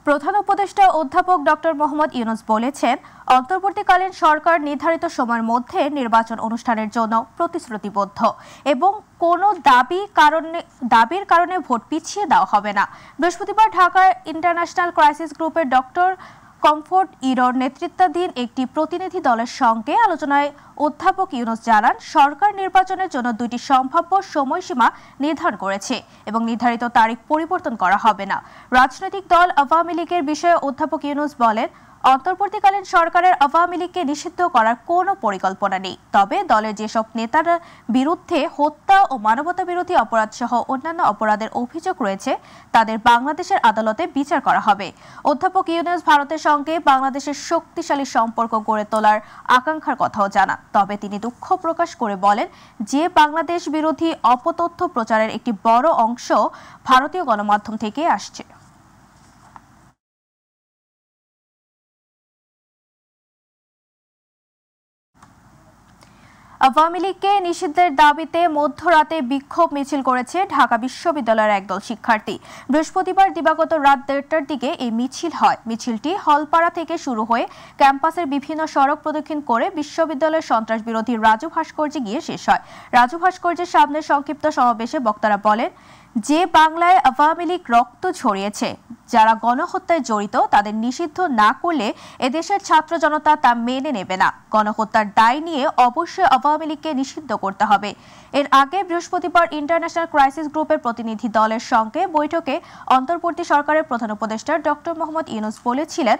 প্রধান উপদেষ্টা অধ্যাপক ডক্টর মোহাম্মদ ইউনূস বলেছেন, অন্তর্বর্তীকালীন সরকার নির্ধারিত সময়ের মধ্যে নির্বাচন অনুষ্ঠানের জন্য প্রতিশ্রুতিবদ্ধ এবং কোনো দাবির কারণে ভোট পিছিয়ে দেওয়া হবে না। বৃহস্পতিবার ঢাকার ইন্টারন্যাশনাল ক্রাইসিস গ্রুপের ডক্টর কমফোর্ট ইরোর নেতৃত্বাধীন একটি প্রতিনিধি দলের সঙ্গে আলোচনায় অধ্যাপক ইউনূস জানান, সরকার নির্বাচনের জন্য দুইটি সম্ভাব্য সময়সীমা নির্ধারণ করেছে এবং নির্ধারিত তারিখ পরিবর্তন করা হবে না। রাজনৈতিক দল আওয়ামী লীগের বিষয়ে অধ্যাপক ইউনূস বলেন, অন্তর্বর্তীকালীন সরকারের আওয়ামী লীগকে নিষিদ্ধ করার কোনো পরিকল্পনা নেই। তবে দলের যেসব নেতার বিরুদ্ধে হত্যা ও মানবতা বিরোধী অপরাধ সহ অন্যান্য অপরাধের অভিযোগ রয়েছে তাদের বাংলাদেশের আদালতে বিচার করা হবে। অধ্যাপক ইউনূস ভারতের সঙ্গে বাংলাদেশের শক্তিশালী সম্পর্ক গড়ে তোলার আকাঙ্ক্ষার কথাও জানান। তবে তিনি দুঃখ প্রকাশ করে বলেন যে বাংলাদেশ বিরোধী অপতথ্য প্রচারের একটি বড় অংশ ভারতীয় গণমাধ্যম থেকে আসছে। আওয়ামী লীগকে নিষিদ্ধের দাবিতে মধ্যরাতে বিক্ষোভ মিছিল করেছে ঢাকা বিশ্ববিদ্যালয়ের একদল শিক্ষার্থী। বৃহস্পতিবার দিবাগত রাত 1:30টার দিকে এই মিছিল হয়। মিছিলটি হলপাড়া থেকে শুরু হয়ে ক্যাম্পাসের বিভিন্ন সড়ক প্রদক্ষিণ করে বিশ্ববিদ্যালয়ের সন্ত্রাস বিরোধী রাজু ভাস্কর্যে গিয়ে শেষ হয়। রাজু ভাস্কর্যের সামনে সংক্ষিপ্ত সমাবেশে বক্তারা বলেন, যে বাংলায় আওয়ামী লীগ রক্ত ঝরিয়েছে, যারা গণহত্যায় জড়িত তাদের নিষিদ্ধ না করলে এদেশের ছাত্র জনতা তা মেনে নেবে না। গণহত্যার দায় নিয়ে অবশ্যই আওয়ামী লীগকে নিষিদ্ধ করতে হবে। এর আগে বৃহস্পতিবার ইন্টারন্যাশনাল ক্রাইসিস গ্রুপের প্রতিনিধি দলের সঙ্গে বৈঠকে অন্তর্বর্তী সরকারের প্রধান উপদেষ্টা ডক্টর মোহাম্মদ ইউনূস বলেছিলেন,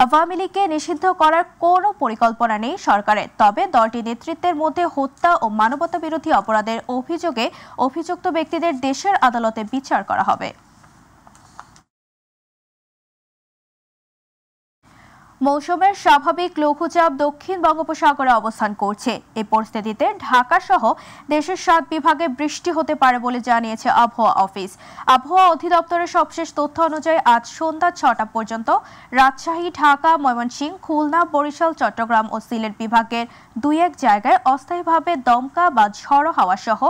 আওয়ামী লীগকে নিষিদ্ধ করার কোনো পরিকল্পনা নেই সরকারের। তবে দলটির নেতৃত্বের মধ্যে হত্যা ও মানবতা বিরোধী অপরাধের অভিযোগে অভিযুক্ত ব্যক্তিদের দেশের আদালতে বিচার করা হবে। মৌসুমের স্বাভাবিক লঘুচাপ দক্ষিণ বঙ্গোপসাগরে অবস্থান করছে। এই পরিস্থিতিতে ঢাকা সহ দেশের 7 বিভাগে বৃষ্টি হতে পারে বলে জানিয়েছে আবহাওয়া অফিস। আবহাওয়া অধিদপ্তরের সবশেষ তথ্য অনুযায়ী আজ সন্ধ্যা 6টা পর্যন্ত রাজশাহী, ঢাকা, ময়মনসিংহ, খুলনা, বরিশাল, চট্টগ্রাম ও সিলেট বিভাগের 2-1 জায়গায় অস্থায়ীভাবে দমকা বা ঝড়ো হাওয়া সহ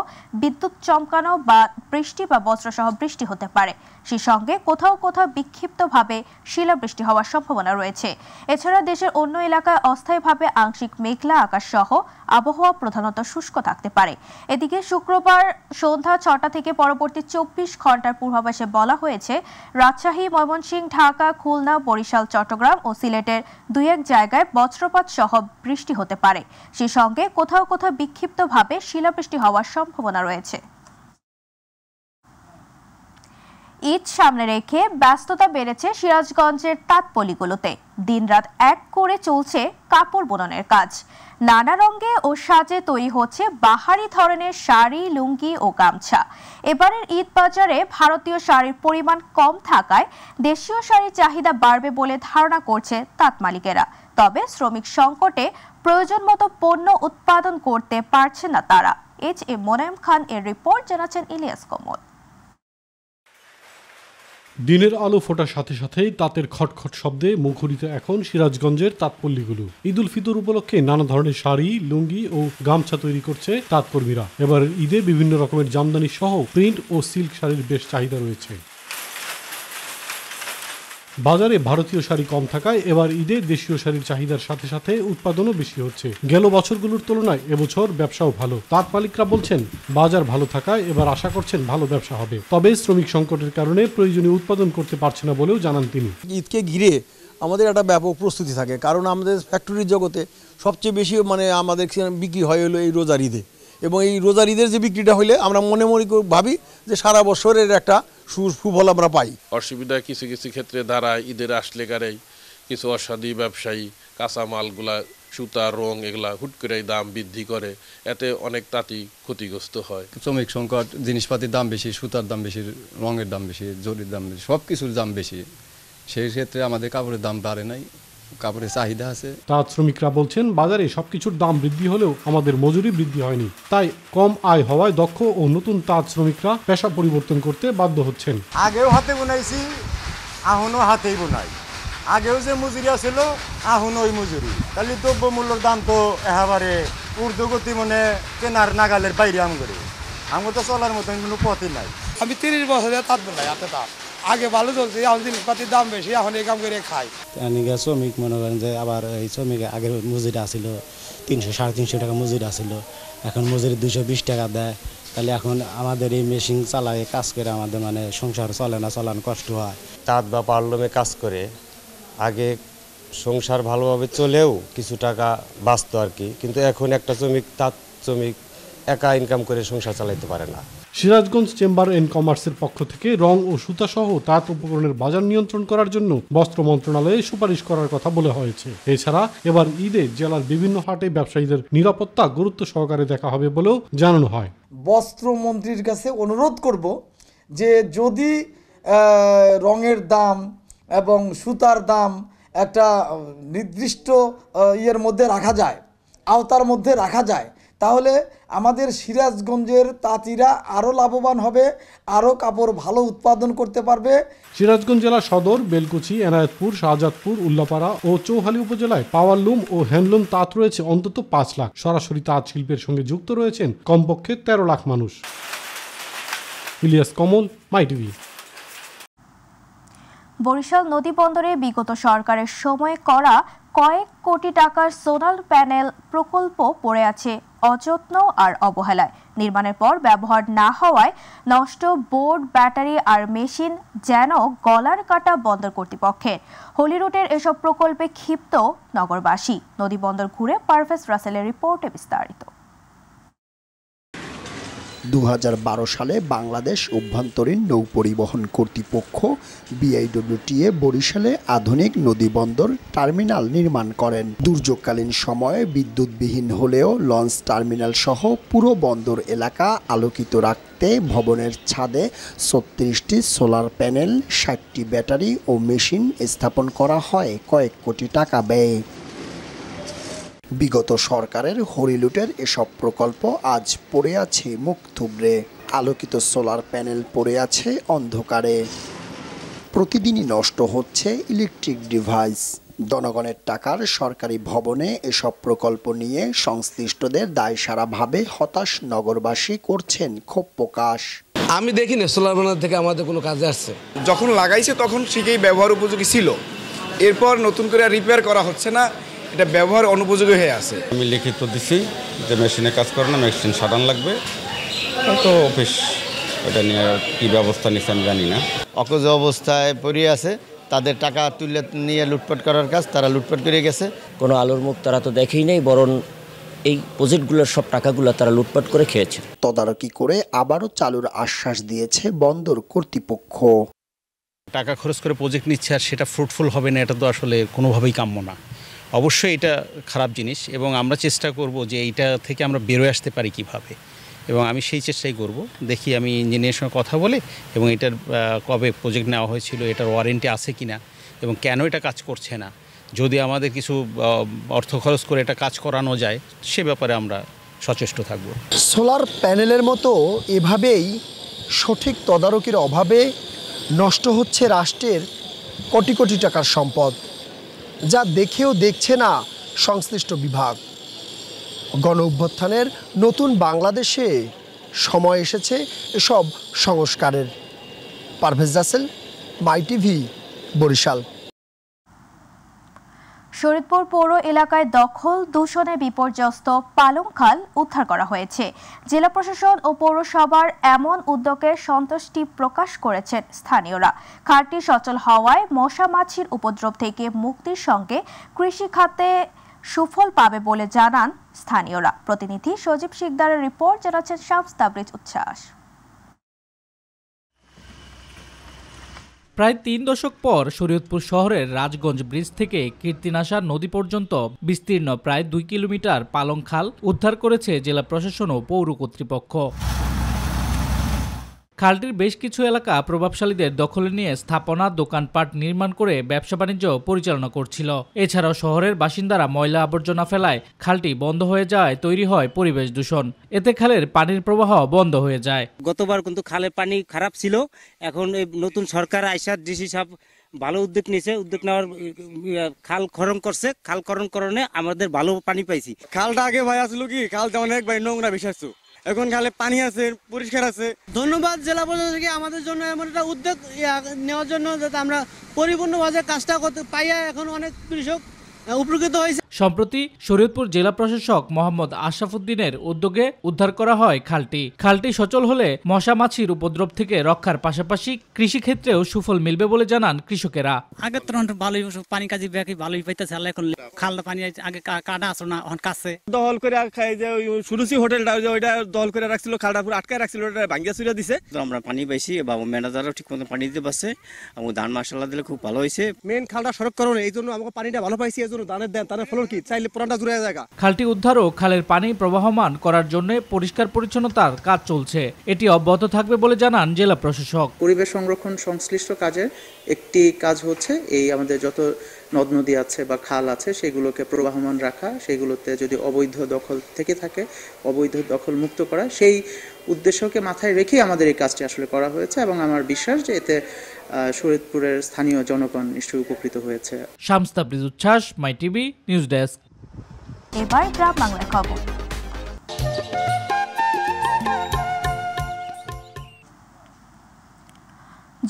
বিদ্যুৎ চমকানো বা বৃষ্টি বা বজ্রসহ বৃষ্টি হতে পারে। সেই সঙ্গে কোথাও কোথাও বিক্ষিপ্তভাবে শিলাবৃষ্টি হওয়ার সম্ভাবনা রয়েছে। এছাড়া দেশের অন্য এলাকায় অস্থায়ীভাবে আংশিক মেঘলা আকাশ সহ আবহাওয়া প্রধানত শুষ্ক থাকতে পারে। এদিকে শুক্রবার সন্ধ্যা 6টা থেকে পরবর্তী 24 ঘন্টার পূর্বাভাসে বলা হয়েছে, রাজশাহী, ময়মনসিংহ, ঢাকা, খুলনা, বরিশাল, চট্টগ্রাম ও সিলেটের 2-1 জায়গায় বজ্রপাত সহ বৃষ্টি হতে পারে। সেই সঙ্গে কোথাও কোথাও বিক্ষিপ্তভাবে শিলাবৃষ্টি হওয়ার সম্ভাবনা রয়েছে। ঈদ সামনে রেখে ব্যস্ততা বেড়েছে সিরাজগঞ্জের তাঁতপল্লিগুলোতে। দিনরাত এক করে চলছে কাপড় বুননের কাজ। নানা রঙে ও সাজে তৈরি হচ্ছে বাহারি ধরনের শাড়ি, লুঙ্গি ও গামছা। এবারের ঈদ বাজারে ভারতীয় শাড়ির পরিমাণ কম থাকায় দেশীয় শাড়ির চাহিদা বাড়বে বলে ধারণা করছে তাঁত মালিকেরা। তবে শ্রমিক সংকটে প্রয়োজন মতো পণ্য উৎপাদন করতে পারছে না তারা। HA মোনায়েম খান এর রিপোর্ট, জানাচ্ছেন ইলিয়াস কমল। দিনের আলো ফোটার সাথে সাথেই তাঁতের খটখট শব্দে মুখরিত এখন সিরাজগঞ্জের তাঁতপল্লিগুলো। ঈদ উল ফিতর উপলক্ষে নানা ধরনের শাড়ি, লুঙ্গি ও গামছা তৈরি করছে তাঁতকর্মীরা। এবার ঈদে বিভিন্ন রকমের জামদানি সহ প্রিন্ট ও সিল্ক শাড়ির বেশ চাহিদা রয়েছে। বাজারে ভারতীয় শাড়ি কম থাকায় এবার ঈদে দেশীয় শাড়ির চাহিদার সাথে সাথে উৎপাদনও বেশি হচ্ছে। গেল বছরগুলোর তুলনায় এবছর ব্যবসাও ভালো। তাঁত মালিকরা বলছেন, বাজার ভালো থাকায় এবার আশা করছেন ভালো ব্যবসা হবে। তবে শ্রমিক সংকটের কারণে প্রয়োজনীয় উৎপাদন করতে পারছে না বলেও জানান তিনি। ঈদকে ঘিরে আমাদের একটা ব্যাপক প্রস্তুতি থাকে, কারণ আমাদের ফ্যাক্টরির জগতে সবচেয়ে বেশি আমাদের বিক্রি হয় হলো এই রোজার ঈদে, এবং এই রোজার ঈদের যে বিক্রিটা হইলে আমরা মনে ভাবি যে সারা বছরের একটা সুফল আমরা পাই। অসুবিধা কিছু কিছু ক্ষেত্রে দাঁড়ায় ঈদের আসলে গারেই কিছু অসাধু ব্যবসায়ী কাঁচামালগুলা, সুতা, রং এগুলা হুট করে দাম বৃদ্ধি করে, এতে অনেক তাঁতি ক্ষতিগ্রস্ত হয়। শ্রমিক সংকট, জিনিসপাতির দাম বেশি, সুতার দাম বেশি, রঙের দাম বেশি, জরির দাম বেশি, সব কিছুর দাম বেশি। সেই ক্ষেত্রে আমাদের কাপড়ের দাম বাড়ে নাই, কাপড়ের চাহিদা আছে। তাঁত শ্রমিকরা বলছেন, বাজারে সবকিছুর দাম বৃদ্ধি হলেও আমাদের মজুরি বৃদ্ধি হয়নি। তাই কম আয় হওয়ায় দক্ষ ও নতুন তাঁত শ্রমিকরা পেশা পরিবর্তন করতে বাধ্য হচ্ছেন। আগেও হাতে বুনাইছি, এখনো হাতেই বুনাই। আগেও যে মজুরি আছিল, এখনো ওই মজুরি। তাহলে দ্রব্য মূল্যের দাম তো একেবারে ঊর্ধ্বগতি, কেনার নাগালের বাইরে। আমার তো চলার মতন কোনো পথই নাই। আমি 30 বছরে তাঁত বুনাই, হাতে তাঁত। আগে ভালো চলছে, এখন জিনিসপাতির দাম বেশি, এখন এই কাম করে খাই। শ্রমিক মনে করেন যে আবার এই শ্রমিক আগের মজুরি আসছিল 300-350 টাকা মজুরি আসছিল, এখন মজুরি 220 টাকা দেয়। তাহলে এখন আমাদের এই মেশিন চালায় কাজ করে আমাদের মানে সংসার চলে না, চালানো কষ্ট হয়। তাঁত বা পার্লমে কাজ করে আগে সংসার ভালোভাবে চলেও কিছু টাকা বাঁচত আর কি, কিন্তু এখন একটা তাঁত শ্রমিক একা ইনকাম করে সংসার চালাইতে পারে না। সিরাজগঞ্জ চেম্বার এন্ড কমার্সের পক্ষ থেকে রং ও সুতা সহ তাঁত উপকরণের বাজার নিয়ন্ত্রণ করার জন্য বস্ত্র মন্ত্রণালয়ে সুপারিশ করার কথা বলা হয়েছে। এছাড়া এবার ঈদে জেলার বিভিন্ন হাটে ব্যবসায়ীদের নিরাপত্তা গুরুত্ব সহকারে দেখা হবে বলেও জানানো হয়। বস্ত্রমন্ত্রীর কাছে অনুরোধ করব যে যদি রঙের দাম এবং সুতার দাম একটা নির্দিষ্ট ইয়ের মধ্যে রাখা যায়, আওতার মধ্যে রাখা যায়, তাহলে আমাদের সিরাজগঞ্জের তাঁতিরা আরও লাভবান হবে, আরও কাপড় ভালো উৎপাদন করতে পারবে। সিরাজগঞ্জ জেলার সদর, বেলকুচি, এনায়েতপুর, শাহজাদপুর, উল্লাপাড়া ও চৌহালি উপজেলায় পাওয়ারলুম ও হ্যান্ডলুম তাঁত রয়েছে অন্তত 5 লাখ। সরাসরি তাঁত শিল্পের সঙ্গে যুক্ত রয়েছেন কমপক্ষে 13 লাখ মানুষ। ইলিয়াস কমল, মাইটিভি। বরিশাল নদী বন্দরে বিগত সরকারের সময়ে করা কয়েক কোটি টাকার সোলার প্যানেল প্রকল্প পড়ে আছে অযত্ন আর অবহেলায়। নির্মাণের পর ব্যবহার না হওয়ায় নষ্ট বোর্ড, ব্যাটারি আর মেশিন যেন গলার কাটা বন্দর কর্তৃপক্ষের। হোলি রুটের এসব প্রকল্পে ক্ষিপ্ত নগরবাসী। নদী বন্দর ঘুরে পারভেজ রাসেলের রিপোর্টে বিস্তারিত। 2012 সালে বাংলাদেশ অভ্যন্তরীণ নৌ পরিবহন কর্তৃপক্ষ BIWTA বরিশালে আধুনিক নদীবন্দর টার্মিনাল নির্মাণ করেন। দুর্যোগকালীন সময়ে বিদ্যুৎবিহীন হলেও লঞ্চ টার্মিনাল সহ পুরো বন্দর এলাকা আলোকিত রাখতে ভবনের ছাদে 36টি সোলার প্যানেল, 60টি ব্যাটারি ও মেশিন স্থাপন করা হয় কয়েক কোটি টাকা ব্যয়ে। বিগত সরকারের হরিলুটের এসব প্রকল্প আজ পড়ে আছে মুখ থুবড়ে। আলোকিত সোলার প্যানেল পড়ে আছে অন্ধকারে। প্রতিদিনই নষ্ট হচ্ছে ইলেকট্রিক ডিভাইস। জনগণের টাকার সরকারি ভবনে এসব প্রকল্প নিয়ে সংশ্লিষ্টদের দায়সারাভাবে হতাশ নগরবাসী করছেন ক্ষোভ প্রকাশ। আমি দেখি না সোলার প্যানেল থেকে আমাদের কোনো কাজে আসছে। যখন লাগাইছে তখন ঠিকই ব্যবহার উপযোগী ছিল, এরপর নতুন করে রিপেয়ার করা হচ্ছে না, এটা ব্যবহার অনুপযোগী হয়ে আছে। আমি লিখিত দিছি যে মেশিনে কাজ করে না, মেশিন সারান লাগবে, তো অফিস এটা নিয়ে কী ব্যবস্থা নিচ্ছে আমি জানি না। অকেজ অবস্থায় পড়ে আছে, তাদের টাকা তুলে নিয়ে লুটপাট করার কাজ, তারা লুটপাট করে গেছে। কোনো আলোর মুখ তারা তো দেখেই নেই, বরং এই প্রজেক্টগুলোর সব টাকাগুলো তারা লুটপাট করে খেয়েছে। তদারকি করে আবারও চালুর আশ্বাস দিয়েছে বন্দর কর্তৃপক্ষ। টাকা খরচ করে প্রজেক্ট নিচ্ছে আর সেটা ফ্রুটফুল হবে না, এটা তো আসলে কোনোভাবেই কাম্য না। অবশ্যই এটা খারাপ জিনিস এবং আমরা চেষ্টা করব যে এইটা থেকে আমরা বেরোয় আসতে পারি কিভাবে, এবং আমি সেই চেষ্টাই করব। দেখি আমি ইঞ্জিনিয়ারের সঙ্গে কথা বলে এবং এটার কবে প্রজেক্ট নেওয়া হয়েছিল, এটার ওয়ারেন্টি আছে কিনা এবং কেন এটা কাজ করছে না, যদি আমাদের কিছু অর্থ খরচ করে এটা কাজ করানো যায় সে ব্যাপারে আমরা সচেষ্ট থাকব। সোলার প্যানেলের মতো এভাবেই সঠিক তদারকির অভাবে নষ্ট হচ্ছে রাষ্ট্রের কোটি কোটি টাকার সম্পদ, যা দেখেও দেখছে না সংশ্লিষ্ট বিভাগ। গণ অভ্যুত্থানের নতুন বাংলাদেশে সময় এসেছে এসব সংস্কারের। পারভেজ রাসেল, মাইটিভি, বরিশাল। শরীদপুর পৌর এলাকায় দখল দূষণে বিপর্যস্ত পালং খাল উদ্ধার করা হয়েছে। জেলা প্রশাসন ও পৌরসভার এমন উদ্যোগে সন্তুষ্টি প্রকাশ করেছেন স্থানীয়রা। খালটি সচল হওয়ায় মশা মাছির উপদ্রব থেকে মুক্তির সঙ্গে কৃষি খাতে সুফল পাবে বলে জানান স্থানীয়রা। প্রতিনিধি সজীব শিকদারের রিপোর্ট, জানাচ্ছেন শামস তাবরিজ উচ্ছ্বাস। প্রায় 3 দশক পর শরীয়তপুর শহরের রাজগঞ্জ ব্রিজ থেকে কীর্তিনাশা নদী পর্যন্ত বিস্তীর্ণ প্রায় 2 কিলোমিটার পালং খাল উদ্ধার করেছে জেলা প্রশাসন ও পৌর কর্তৃপক্ষ। খালটির বেশ কিছু এলাকা প্রভাবশালীদের দখলে নিয়ে স্থাপনা, দোকানপাট নির্মাণ করে ব্যবসা বাণিজ্য পরিচালনা করছিল। এছাড়াও শহরের বাসিন্দারা ময়লা আবর্জনা ফেলায় খালটি বন্ধ হয়ে যাওয়ায় তৈরি হয় পরিবেশ দূষণ। এতে খালের পানির প্রবাহ বন্ধ হয়ে যায়। গতবার কিন্তু খালের পানি খারাপ ছিল, এখন এই নতুন সরকার আইসা ডিসি সাহেব ভালো উদ্যোগ নিয়েছে। উদ্যোগ নেওয়ার খাল খনন করছে, খাল খনন করণে আমাদের ভালো পানি পাইছি। খালটা আগে ভাই আসলো কি, খালটা অনেক ভাই নোংরা বিষাচ্ছ, এখন খালে পানি আছে, পরিষ্কার আছে। ধন্যবাদ জেলা প্রশাসন থেকে আমাদের জন্য এমন একটা উদ্যোগ নেওয়ার জন্য, যাতে আমরা পরিপূর্ণভাবে কাজটা করতে পাইয়া এখন অনেক কৃষক উপকৃত হয়েছে। সম্প্রতি শরীয়তপুর জেলা প্রশাসক মোহাম্মদ আশরাফুদ্দিনের উদ্যোগে উদ্ধার করা হয় খালটি। খালটি সচল হলে মশা মাছির উপদ্রব থেকে রক্ষার পাশাপাশি কৃষি ক্ষেত্রেও সুফল মিলবে বলে জানান কৃষকেরা। আগে তো ভালোই পানি কাজে ভালোই পাইতেছে, এখন খালটা পানি আগে কাটা আসলো না, এখন কাছে দখল করে খাই যে সুরুচি হোটেলটা ওইটা দখল করে রাখছিল, খালটা পুরো আটকায় রাখছিল, ওটা ভাঙ্গিয়া চুরিয়া দিছে। তো আমরা পানি পাইছি, বাবু ম্যানেজারও ঠিক মতো পানি দিতে পারছে এবং ধান মাশাআল্লাহ দিলে খুব ভালো হয়েছে। মেন খালটা সড়ক কারণে এই জন্য আমাকে পানিটা ভালো পাইছি, এই জন্য ধানের দেন ধানের ফলন কি চাইলে পুরানটা জুড়ে জায়গা। খালটি উদ্ধার ও খালের পানি প্রবাহমান করার জন্য পরিষ্কার পরিচ্ছন্নতার কাজ চলছে, এটি অব্যাহত থাকবে বলে জানান জেলা প্রশাসক। পরিবেশ সংরক্ষণ সংশ্লিষ্ট কাজের একটি কাজ হচ্ছে এই আমাদের যত নদ নদী আছে বা খাল আছে সেগুলোকে প্রবাহমান রাখা, সেগুলোতে যদি অবৈধ দখল থেকে থাকে অবৈধ দখল মুক্ত করা, সেই উদ্দেশ্যকে মাথায় রেখে আমাদের এই কাজটি আসলে করা হয়েছে এবং আমার বিশ্বাস যে এতে শরীয়তপুরের স্থানীয় জনগণ নিশ্চয়ই উপকৃত হয়েছে। শামস তাবরিজ উচ্ছ্বাস, মাই টিভি নিউজ ডেস্ক। এবার গ্রাম বাংলার খবর।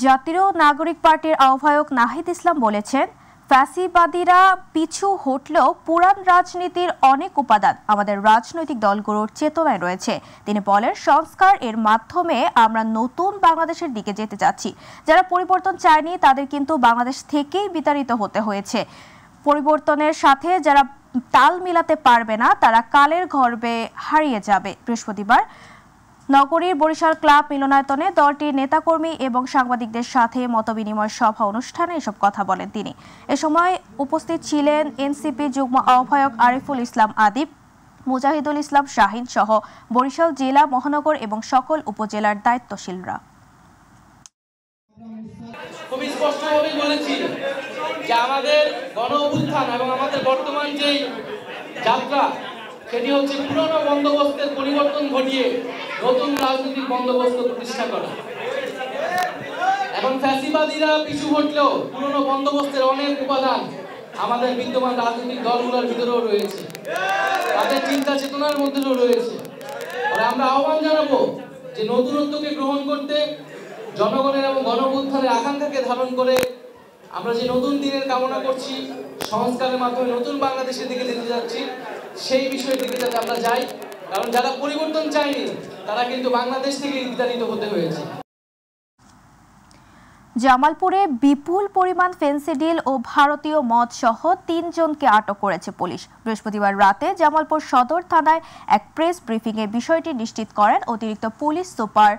জাতীয় নাগরিক পার্টির আহ্বায়ক নাহিদ ইসলাম বলেছেন, ফ্যাসিবাদীরা পিছু হটলেও পুরান রাজনীতির অনেক উপাদান আমাদের রাজনৈতিক দলগুলোর চেতনায় রয়েছে। তিনি বলেন, সংস্কার এর মাধ্যমে আমরা নতুন বাংলাদেশের দিকে যেতে যাচ্ছি। যারা পরিবর্তন চায়নি তাদের কিন্তু বাংলাদেশ থেকেই বিতাড়িত হতে হয়েছে। পরিবর্তনের সাথে যারা তাল মিলাতে পারবে না তারা কালের গর্ভে হারিয়ে যাবে। বৃহস্পতিবার নগরীর বরিশাল ক্লাব মিলনায়তনে দলটির নেতাকর্মী এবং সাংবাদিকদের সাথে মতবিনিময় সভা অনুষ্ঠানে এসব কথা বলেন তিনি। এ সময় উপস্থিত ছিলেন এনসিপি যুগ্ম আহ্বায়ক আরিফুল ইসলাম আদিব, মুজাহিদুল ইসলাম শাহিন সহ বরিশাল জেলা, মহানগর এবং সকল উপজেলার দায়িত্বশীলরা। খুব স্পষ্টভাবে বলেছি যে আমাদের গণ অভ্যুত্থান এবং আমাদের বর্তমান যে যাত্রা সেটি হচ্ছে পুরনো বন্দোবস্তের পরিবর্তন ঘটিয়ে নতুন রাজনৈতিক বন্দোবস্ত প্রতিষ্ঠা করা। এখন ফ্যাসিবাদীরা পিছু হটলেও পুরনো বন্দোবস্তের অনেক উপাদান আমাদের বিদ্যমান রাজনৈতিক দলগুলোর ভিতরেও রয়েছে, তাদের চিন্তা চেতনার মধ্যেও রয়েছে। আমরা আহ্বান জানাবো যে নতুনত্বকে গ্রহণ করতে, জনগণের এবং গণ অভ্যুত্থানের আকাঙ্ক্ষাকে ধারণ করে আমরা যে নতুন দিনের কামনা করছি, সংস্কারের মাধ্যমে নতুন বাংলাদেশের দিকে যেতে যাচ্ছি, সেই বিষয়ের দিকে যাতে আমরা যাই। কারণ যারা পরিবর্তন চায়নি তারা কিন্তু বাংলাদেশ থেকে বিতাড়িত হতে হয়েছে। জামালপুরে বিপুল পরিমাণ ফেন্সিডিল ও ভারতীয় মদ সহ ৩ জনকে আটক করেছে পুলিশ। বৃহস্পতিবার রাতে জামালপুর সদর থানায় এক প্রেস ব্রিফিংয়ে বিষয়টি নিশ্চিত করেন অতিরিক্ত পুলিশ সুপার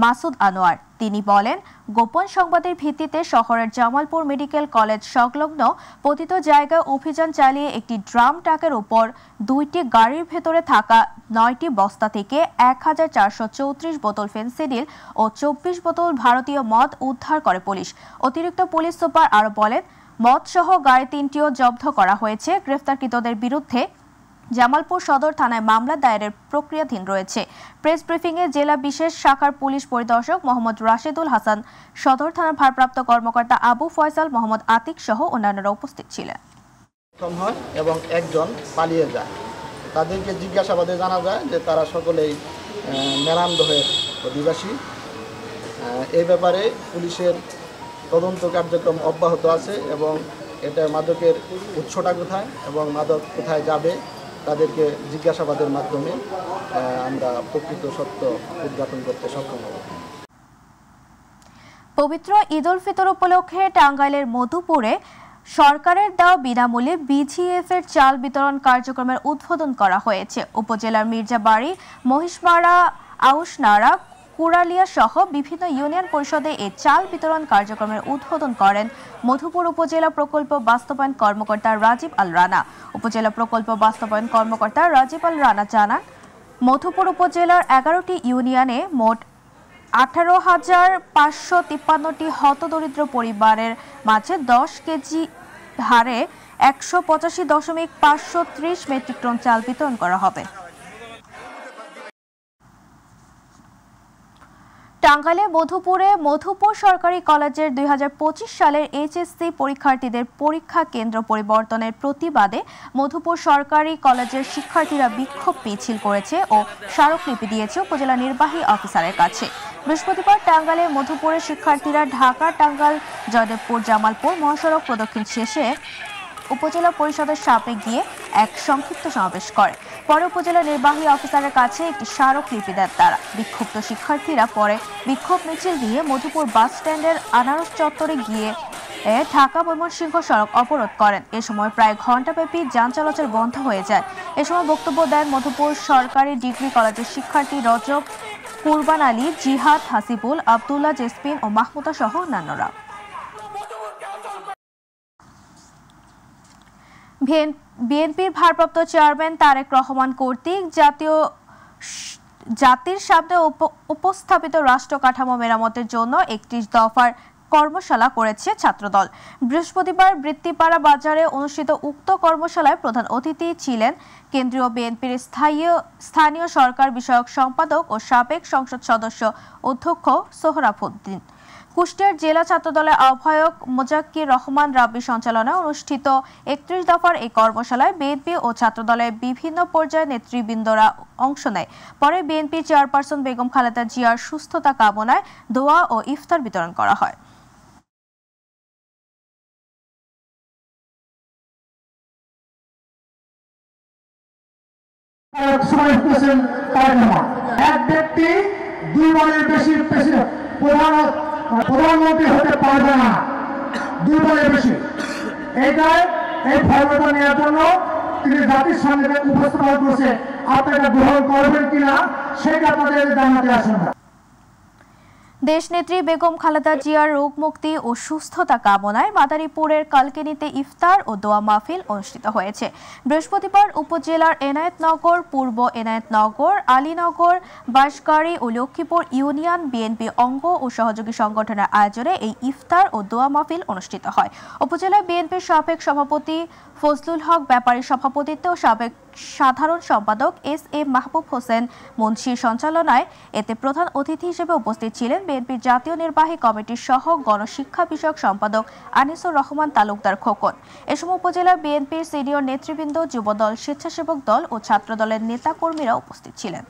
মাসুদ আনোয়ার। তিনি বলেন, গোপন সংবাদের ভিত্তিতে শহরের জামালপুর মেডিকেল কলেজ সংলগ্ন পতিত জায়গায় অভিযান চালিয়ে একটি ড্রাম ট্রাকের উপর 2টি গাড়ির ভেতরে থাকা 9টি বস্তা থেকে 1434 বোতল ফেন্সিডিল ও 24 বোতল ভারতীয় মদ উদ্ধার করে পুলিশ। অতিরিক্ত পুলিশ সুপার আরও বলেন, মদ সহ গাড়ি 3টিও জব্দ করা হয়েছে। গ্রেফতারকৃতদের বিরুদ্ধে জামালপুর সদর থানায় মামলা দায়েরের প্রক্রিয়াধীন রয়েছে। প্রেস ব্রিফিংয়ে জেলা বিশেষ শাখার পুলিশ পরিদর্শক মোহাম্মদ রাশেদুল হাসান, সদর থানার ভারপ্রাপ্ত কর্মকর্তা আবু ফয়সাল, মোহাম্মদ আতিক সহ অন্যান্যরা উপস্থিত ছিলেন। এবং একজন পালিয়ে যায়। তাদেরকে জিজ্ঞাসাবাদে জানা যায় যে তারা সকলেই মেরামদহের অধিবাসী। এই ব্যাপারে পুলিশের তদন্ত কার্যক্রম অব্যাহত আছে এবং এটা মাদকের উৎসটা কোথায় এবং মাদক কোথায় যাবে তাদেরকে জিজ্ঞাসাবাদের মাধ্যমে আমরা প্রকৃত সত্য উদ্ঘাটন করতে সক্ষম হব। পবিত্র ঈদ উল ফিতর উপলক্ষে টাঙ্গাইলের মধুপুরে সরকারের দেওয়া বিনামূল্যে বিজিএফ এর চাল বিতরণ কার্যক্রমের উদ্বোধন করা হয়েছে। উপজেলার মির্জাবাড়ি, মহিষমারা, আউশনাড়া, কুড়ালিয়া সহ বিভিন্ন ইউনিয়ন পরিষদে এই চাল বিতরণ কার্যক্রমের উদ্বোধন করেন মধুপুর উপজেলা প্রকল্প বাস্তবায়ন কর্মকর্তা রাজীব আল রানা। উপজেলা প্রকল্প বাস্তবায়ন কর্মকর্তা রাজীব আল রানা জানান, মধুপুর উপজেলার 11টি ইউনিয়নে মোট 18,553টি হতদরিদ্র পরিবারের মাঝে 10 কেজি হারে 185.530 মেট্রিক টন চাল বিতরণ করা হবে। টাঙ্গাইলে মধুপুর সরকারি কলেজের 2025 সালের এইচএসসি পরীক্ষার্থীদের পরীক্ষা কেন্দ্র পরিবর্তনের প্রতিবাদে মধুপুর সরকারি কলেজের শিক্ষার্থীরা বিক্ষোভ মিছিল করেছে ও স্মারকলিপি দিয়েছে উপজেলা নির্বাহী অফিসারের কাছে। বৃহস্পতিবার টাঙ্গাইলে মধুপুরের শিক্ষার্থীরা ঢাকা টাঙ্গাইল জয়দেবপুর জামালপুর মহাসড়ক প্রদক্ষিণ শেষে উপজেলা পরিষদের সামনে গিয়ে এক সংক্ষিপ্ত সমাবেশ করে। পরে উপজেলা নির্বাহী অফিসারের কাছে একটি স্মারকলিপি দেন তারা। বিক্ষুব্ধ শিক্ষার্থীরা পরে বিক্ষোভ মিছিল দিয়ে মধুপুর বাস স্ট্যান্ডের আনারস চত্বরে গিয়ে ঢাকা ময়মনসিংহ সড়ক অবরোধ করেন। এ সময় প্রায় ঘণ্টাব্যাপী যান চলাচল বন্ধ হয়ে যায়। এ সময় বক্তব্য দেন মধুপুর সরকারি ডিগ্রি কলেজের শিক্ষার্থী রজব, কুরবান আলী, জিহাদ, হাসিবুল, আব্দুল্লাহ, জেসমিন ও মাহমুদা সহ অন্যান্যরা। বিএনপির ভারপ্রাপ্ত চেয়ারম্যান তারেক রহমান কর্তৃক জাতির সামনে উপস্থাপিত রাষ্ট্র কাঠামো মেরামতের জন্য 31 দফার কর্মশালা করেছে ছাত্রদল। বৃহস্পতিবার বৃত্তিপাড়া বাজারে অনুষ্ঠিত উক্ত কর্মশালায় প্রধান অতিথি ছিলেন কেন্দ্রীয় বিএনপির স্থানীয় সরকার বিষয়ক সম্পাদক ও সাবেক সংসদ সদস্য অধ্যক্ষ সোহরাফুদ্দিন। কুষ্টিয়ার জেলা ছাত্রদলের আহ্বায়ক মোজাক্কির রহমান রাব্বি সঞ্চালনায় অনুষ্ঠিত 31 দফার এই কর্মশালায় বিএনপি ও ছাত্রদলের বিভিন্ন পর্যায়ের নেতৃবৃন্দরা অংশ নেয়। পরে বিএনপি চেয়ারপারসন বেগম খালেদা জিয়ার সুস্থতা কামনায় দোয়া ও ইফতার বিতরণ করা হয়। এক ব্যক্তি 2 বলের বেশি প্রধানমন্ত্রী হতে পারবে না, 2 বলের বেশি। এই ফর্মুলাটা নেওয়ার জন্য তিনি জাতির সামনে উপস্থাপন করছে। আপনারা গ্রহণ করবেন কিনা সেটা আপনাদের জানাতে আসেন। দেশনেত্রী বেগম খালেদা জিয়ার রোগ মুক্তি ও সুস্থতা কামনায় মাদারীপুরের কালকিনিতে ইফতার ও দোয়া মাহফিল অনুষ্ঠিত হয়েছে। বৃহস্পতিবার উপজেলার এনায়েতনগর, পূর্ব এনায়েতনগর, আলীনগর, বাঁশগাড়ী ও লক্ষ্মীপুর ইউনিয়ন বিএনপি অঙ্গ ও সহযোগী সংগঠনের আয়োজনে এই ইফতার ও দোয়া মাহফিল অনুষ্ঠিত হয়। উপজেলা বিএনপির সাবেক সভাপতি ফজলুল হক ব্যাপারীর সভাপতিত্বে ও সাবেক সাধারণ সম্পাদক এস.এম. মাহবুব হোসেন মুন্সির সঞ্চালনায় এতে প্রধান অতিথি হিসেবে উপস্থিত ছিলেন বিএনপির জাতীয় নির্বাহী কমিটির সহ গণশিক্ষা বিষয়ক সম্পাদক আনিসুর রহমান তালুকদার খোকন। এ সময় উপজেলা বিএনপির সিনিয়র নেতৃবৃন্দ, যুবদল, স্বেচ্ছাসেবক দল ও ছাত্রদলের নেতাকর্মীরা উপস্থিত ছিলেন।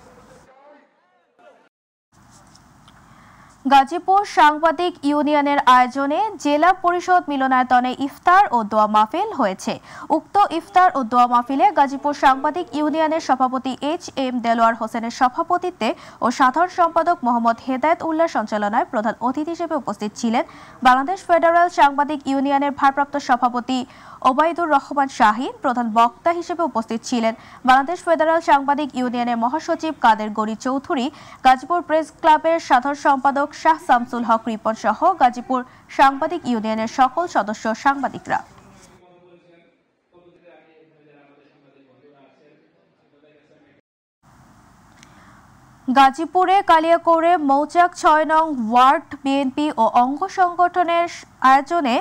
গাজীপুর সাংবাদিক ইউনিয়নের আয়োজনে জেলা পরিষদ মিলনায়তনে ইফতার ও দোয়া মাহফিল হয়েছে। উক্ত ইফতার ও দোয়া মাহফিলে গাজীপুর সাংবাদিক ইউনিয়নের সভাপতি এইচ.এম. দেলোয়ার হোসেনের সভাপতিত্বে ও সাধারণ সম্পাদক মোহাম্মদ হেদায়েত উল্লাহর সঞ্চালনায় প্রধান অতিথি হিসেবে উপস্থিত ছিলেন বাংলাদেশ ফেডারেল সাংবাদিক ইউনিয়নের ভারপ্রাপ্ত সভাপতি ওবায়দুর রহমান শাহীন। প্রধান বক্তা হিসেবে উপস্থিত ছিলেন বাংলাদেশ ফেডারেল সাংবাদিক ইউনিয়নের মহাসচিব কাদের গনি চৌধুরী, গাজীপুর প্রেস ক্লাবের সাধারণ সম্পাদক শাহ শামসুল হক রিপন সহ গাজীপুর সাংবাদিক ইউনিয়নের সকল সদস্য সাংবাদিকরা। গাজীপুরে কালিয়াকৈরে মৌচাক 6 নং ওয়ার্ড বিএনপি ও অঙ্গ সংগঠনের আয়োজনে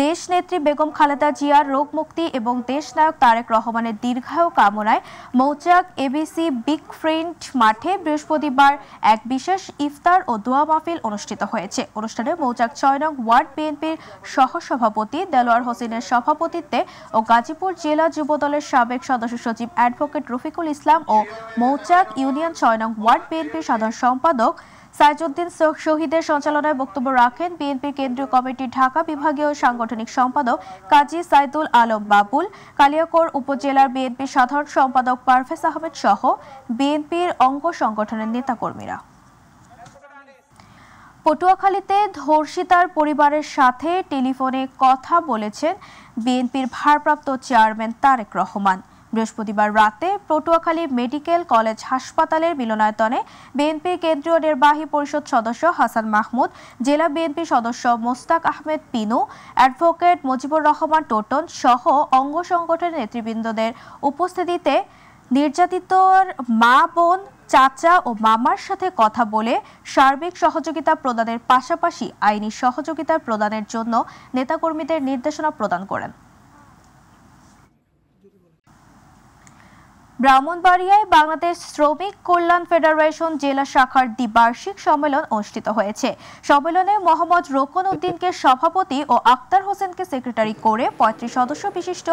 দেশনেত্রী বেগম খালেদা জিয়ার রোগ মুক্তি এবং দেশনায়ক তারেক রহমানের দীর্ঘায়ু কামনায় মৌচাক এবিসি বিগ ফ্রেন্ড মাঠে বৃহস্পতিবার এক বিশেষ ইফতার ও দোয়া মাহফিল অনুষ্ঠিত হয়েছে। অনুষ্ঠানে মৌচাক 6 নং ওয়ার্ড বিএনপির সহসভাপতি দেলোয়ার হোসেনের সভাপতিত্বে ও গাজীপুর জেলা যুবদলের সাবেক সদস্য সচিব অ্যাডভোকেট রফিকুল ইসলাম ও মৌচাক ইউনিয়ন 6 নং ওয়ার্ড বিএনপির সাধারণ সম্পাদক সাইজউদ্দিন শহীদের সঞ্চালনায় বক্তব্য রাখেন বিএনপির কেন্দ্রীয় কমিটির ঢাকা বিভাগীয় সাংগঠনিক সম্পাদক কাজী সাইদুল আলম বাবুল, কালিয়াকৈর উপজেলার বিএনপির সাধারণ সম্পাদক পারভেজ আহমেদ সহ বিএনপির অঙ্গ সংগঠনের নেতাকর্মীরা। পটুয়াখালীতে ধর্ষিতার পরিবারের সাথে টেলিফোনে কথা বলেছেন বিএনপির ভারপ্রাপ্ত চেয়ারম্যান তারেক রহমান। বৃহস্পতিবার রাতে পটুয়াখালী মেডিকেল কলেজ হাসপাতালের মিলনায়তনে বিএনপির কেন্দ্রীয় নির্বাহী পরিষদ সদস্য হাসান মাহমুদ, জেলা বিএনপি সদস্য মোস্তাক আহমেদ পিনু, অ্যাডভোকেট মুজিবুর রহমান টোটন সহ অঙ্গ সংগঠনের নেতৃবৃন্দদের উপস্থিতিতে নির্যাতিতর মা, বোন, চাচা ও মামার সাথে কথা বলে সার্বিক সহযোগিতা প্রদানের পাশাপাশি আইনি সহযোগিতা প্রদানের জন্য নেতাকর্মীদের নির্দেশনা প্রদান করেন। ব্রাহ্মণবাড়িয়ায় বাংলাদেশ শ্রমিক কল্যাণ ফেডারেশন জেলা শাখার দ্বিবার্ষিক সম্মেলন অনুষ্ঠিত হয়েছে। সম্মেলনে মোহাম্মদ রোকন উদ্দিনকে সভাপতি ও আক্তার হোসেনকে সেক্রেটারি করে ৩৫ সদস্য বিশিষ্ট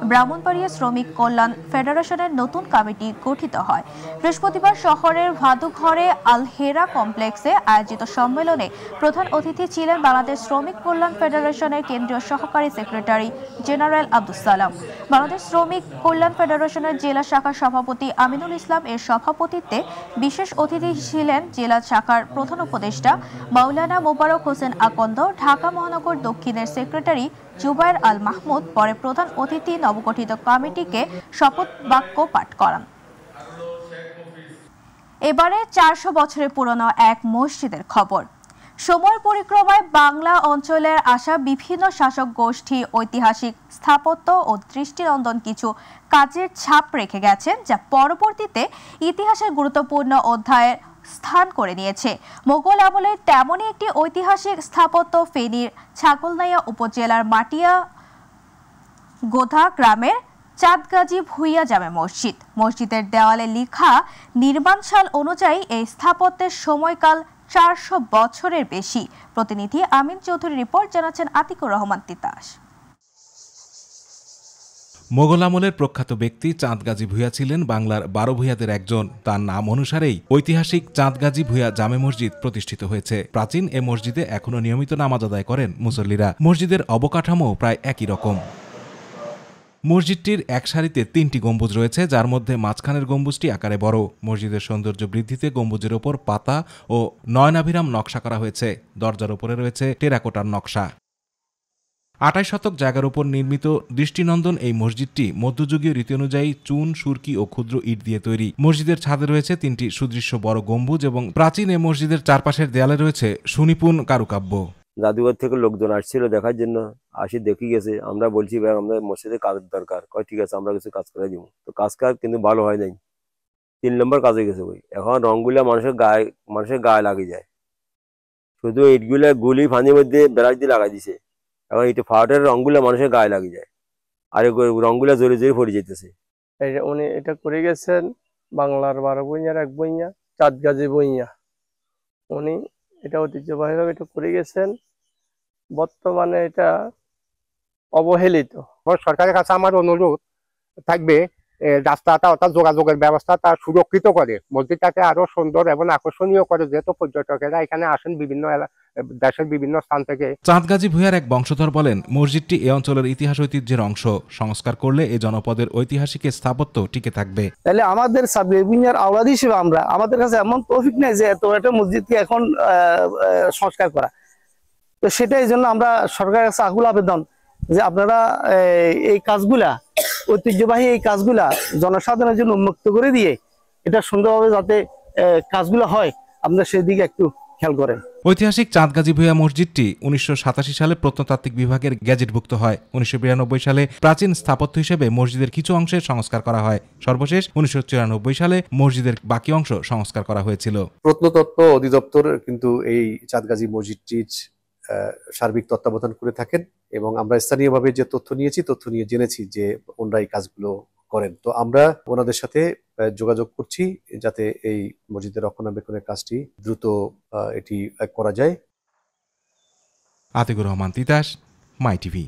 ব্রাহ্মণবাড়িয়া শ্রমিক কল্যাণ ফেডারেশনের নতুন কমিটি গঠিত হয়। বৃহস্পতিবার শহরের ভাদুঘরে আল হেরা কমপ্লেক্সে আয়োজিত সম্মেলনে প্রধান অতিথি ছিলেন বাংলাদেশ শ্রমিক কল্যাণ ফেডারেশনের কেন্দ্রীয় সহকারী সেক্রেটারি জেনারেল আব্দুস সালাম। বাংলাদেশ শ্রমিক কল্যাণ ফেডারেশনের জেলা শাখা সভাপতি আমিনুল ইসলাম এর সভাপতিত্বে বিশেষ অতিথি ছিলেন জেলা শাখার প্রধান উপদেষ্টা মাওলানা মোবারক হোসেন আকন্দ, ঢাকা মহানগর দক্ষিণের সেক্রেটারি জুবায়ের আল মাহমুদ। পরে প্রধান অতিথি নবগঠিত কমিটিকে শপথ বাক্য পাঠ করান। এবারে ৪০০ বছরের পুরনো এক মসজিদের খবর। সময়ের পরিক্রমায় বাংলা অঞ্চলের আসা বিভিন্ন শাসক গোষ্ঠী ঐতিহাসিক স্থাপত্য ও দৃষ্টিনন্দন কিছু কাজের ছাপ রেখে গেছেন, যা পরবর্তীতে ইতিহাসের গুরুত্বপূর্ণ অধ্যায়ের স্থান করে নিয়েছে। মোগল আমলের তেমনই একটি ঐতিহাসিক স্থাপত্য ফেনীর ছাগলনাইয়া উপজেলার মাটিয়া গোধা গ্রামের চাঁদগাজী ভুইয়া জামে মসজিদ। মসজিদের দেওয়ালে লেখা নির্মাণসাল অনুযায়ী এই স্থাপত্যের সময়কাল ৪০০ বছরের বেশি। প্রতিনিধি আমিন চৌধুরী রিপোর্ট জানাচ্ছেন আতিকুর রহমান তিতাস। মোগল আমলের প্রখ্যাত ব্যক্তি চাঁদগাজী ভুইয়া ছিলেন বাংলার ১২ ভূঁইয়াদের একজন। তার নাম অনুসারেই ঐতিহাসিক চাঁদগাজী ভুইয়া জামে মসজিদ প্রতিষ্ঠিত হয়েছে। প্রাচীন এ মসজিদে এখনও নিয়মিত নামাজ আদায় করেন মুসল্লিরা। মসজিদের অবকাঠামো প্রায় একই রকম। মসজিদটির এক সারিতে ৩টি গম্বুজ রয়েছে, যার মধ্যে মাঝখানের গম্বুজটি আকারে বড়। মসজিদের সৌন্দর্য বৃদ্ধিতে গম্বুজের ওপর পাতা ও নয়নাভিরাম নকশা করা হয়েছে। দরজার ওপরে রয়েছে টেরাকোটার নকশা। ২৮ শতক জায়গার উপর নির্মিত দৃষ্টিনন্দন এই মসজিদটি মধ্যযুগীয় রীতি অনুযায়ী চুন, সুরকি ও ক্ষুদ্র ইট দিয়ে তৈরি। মসজিদের ছাদে রয়েছে ৩টি সুদৃশ্য বড় গম্বুজ এবং প্রাচীন এ মসজিদের চারপাশের দেয়ালে রয়েছে সুনিপুণ কারুকাব্য। জাদুঘর থেকে লোকজন আসছিল দেখার জন্য, আসি দেখি গেছে। আমরা বলছি ভাই আমাদের মসজিদে কাজের দরকার, কয় ঠিক আছে আমরা কিছু কাজ করে দিব। তো কাজ কিন্তু ভালো হয় নাই, ৩ নম্বর কাজে গেছে বই। এখন রংগুলা মানুষের গায়ে লাগিয়ে যায়, শুধু ইটগুলা গুলি ফানির মধ্যে বেড়াই দিয়ে লাগাই দিছে। এখন ইট ফাটের রংগুলা মানুষের গায়ে লাগিয়ে যায়, আর রংগুলা জোরে জোরে পড়ে যেতেছে। উনি এটা করে গেছেন বাংলার ১২ ভূঁইয়ার এক ভূঁইয়া চাঁদগাজী ভূঁইয়া। উনি এটা ঐতিহ্যবাহীভাবে এটা করে গেছেন। বর্তমানে এটা অবহেলিত। সরকারের কাছে আমার অনুরোধ থাকবে রাস্তাটা অর্থাৎ যোগাযোগের ব্যবস্থাটা সুরক্ষিত করে মসজিদটাকে আরো সুন্দর এবং আকর্ষণীয় করে, যেহেতু পর্যটকেরা এখানে আসেন বিভিন্ন দেশের বিভিন্ন স্থান থেকে। চাঁদগাজী ভূঁইয়ার এক বংশধর বলেন, মসজিদটি এ অঞ্চলের ইতিহাস ঐতিহ্যের অংশ। সংস্কার করলে এই জনপদের ঐতিহাসিক স্থাপত্য টিকে থাকবে। তাহলে আমাদের সাবজেক্ট ভূঁইয়ার আওলাদ হিসেবে আমাদের কাছে এমন তৌফিক নেই যে এত একটা মসজিদকে এখন সংস্কার করা। তো সেটাই জন্য আমরা সরকারের কাছে আকুল আবেদন যে আপনারা এই কাজগুলা, ঐতিহ্যবাহী এই কাজগুলা জনসাধারণের জন্য উন্মুক্ত করে দিয়ে এটা সুন্দরভাবে যাতে কাজগুলো হয়, আপনারা সেই দিকে একটু খেয়াল করেন। ঐতিহাসিক চাঁদগাজী ভূঁইয়া মসজিদটি ১৯৮৭ সালে প্রত্নতাত্ত্বিক বিভাগের গেজেটভুক্ত হয়। ১৯৯২ সালে প্রাচীন স্থাপত্য হিসেবে মসজিদের কিছু অংশের সংস্কার করা হয়। সর্বশেষ ১৯৯৪ সালে মসজিদের বাকি অংশ সংস্কার করা হয়েছিল। প্রত্নতত্ত্ব অধিদপ্তর কিন্তু এই চাঁদগাজী মসজিদটির সার্বিক তত্ত্বাবধান করে থাকেন এবং আমরা স্থানীয়ভাবে যে তথ্য নিয়ে জেনেছি যে ওনারা এই কাজগুলো করেন। তো আমরা ওনাদের সাথে যোগাযোগ করছি যাতে এই মসজিদের রক্ষণাবেক্ষণের কাজটি দ্রুত এটি করা যায়। আতিকুর রহমান তিতাস, মাই টিভি।